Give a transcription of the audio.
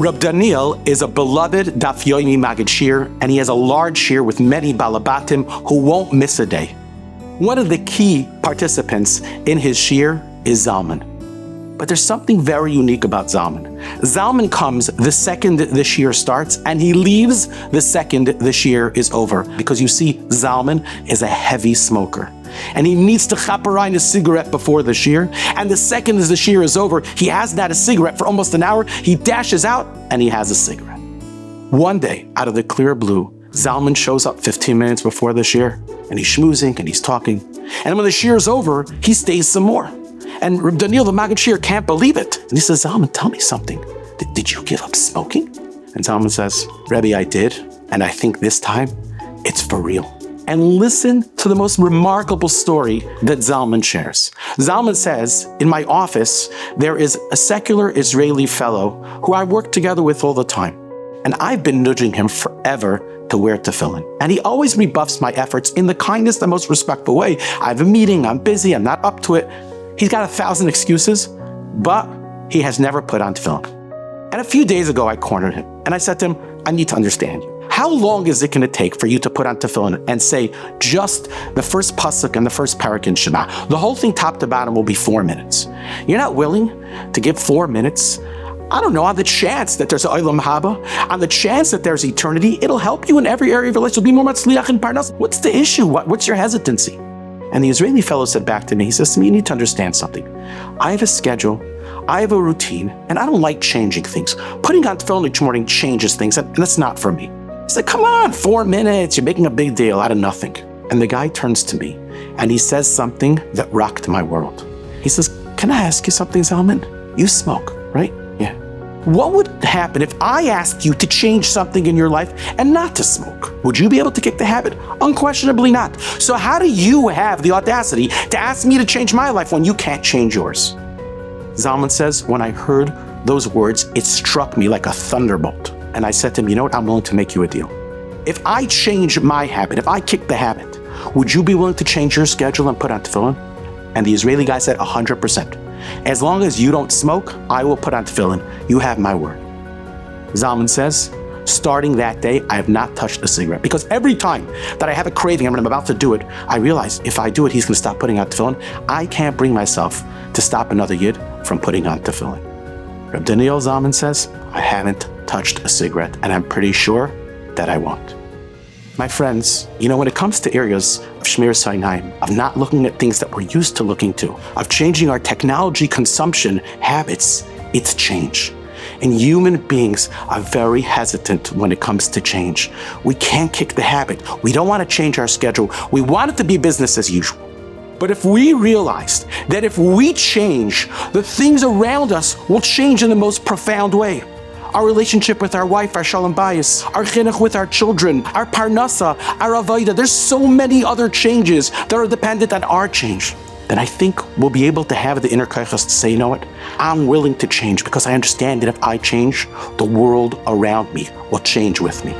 Reb Daniel is a beloved Daf Yomi Magid Shir, and he has a large shir with many balabatim who won't miss a day. One of the key participants in his shir is Zalman. But there's something very unique about Zalman. Zalman comes the second the shir starts, and he leaves the second the shir is over. Because you see, Zalman is a heavy smoker. And he needs to chaperine a cigarette before the shir. And the second as the shir is over, he hasn't had a cigarette for almost an hour. He dashes out, and he has a cigarette. One day, out of the clear blue, Zalman shows up 15 minutes before the shir, and he's schmoozing, and he's talking. And when the shir is over, he stays some more. And Reb Daniel, the Magid Shir, can't believe it. And he says, Zalman, tell me something. Did you give up smoking? And Zalman says, Rabbi, I did. And I think this time, it's for real. And listen to the most remarkable story that Zalman shares. Zalman says, in my office, there is a secular Israeli fellow who I work together with all the time. And I've been nudging him forever to wear tefillin. And he always rebuffs my efforts in the kindest and most respectful way. I have a meeting, I'm busy, I'm not up to it. He's got 1,000 excuses, but he has never put on tefillin. And a few days ago, I cornered him. And I said to him, I need to understand you. How long is it going to take for you to put on tefillin and say just the first pasuk and the first parak in Shema? The whole thing top to bottom will be 4 minutes. You're not willing to give 4 minutes? I don't know, on the chance that there's Olam Haba, on the chance that there's eternity, it'll help you in every area of your life. You'll be more matzliach and parnas. What's the issue? What's your hesitancy? And the Israeli fellow said back to me, he says to me, you need to understand something. I have a schedule, I have a routine, and I don't like changing things. Putting on tefillin each morning changes things, and that's not for me. He said, come on, 4 minutes, you're making a big deal out of nothing. And the guy turns to me, and he says something that rocked my world. He says, can I ask you something, Zalman? You smoke, right? Yeah. What would happen if I asked you to change something in your life and not to smoke? Would you be able to kick the habit? Unquestionably not. So how do you have the audacity to ask me to change my life when you can't change yours? Zalman says, when I heard those words, it struck me like a thunderbolt. And I said to him, you know what? I'm willing to make you a deal. If I change my habit, if I kick the habit, would you be willing to change your schedule and put on tefillin? And the Israeli guy said 100%. As long as you don't smoke, I will put on tefillin. You have my word. Zalman says, starting that day, I have not touched a cigarette. Because every time that I have a craving and when I'm about to do it, I realize if I do it, he's going to stop putting on tefillin. I can't bring myself to stop another yid from putting on tefillin. Reb Daniel Zalman says, I haven't touched a cigarette, and I'm pretty sure that I won't. My friends, you know, when it comes to areas of Shmir Sainaim, of not looking at things that we're used to looking to, of changing our technology consumption habits, it's change. And human beings are very hesitant when it comes to change. We can't kick the habit. We don't want to change our schedule. We want it to be business as usual. But if we realized that if we change, the things around us will change in the most profound way. Our relationship with our wife, our shalom bayis, our chinuch with our children, our parnasa, our avodah. There's so many other changes that are dependent on our change. Then I think we'll be able to have the inner kaichas to say, you know what? I'm willing to change because I understand that if I change, the world around me will change with me.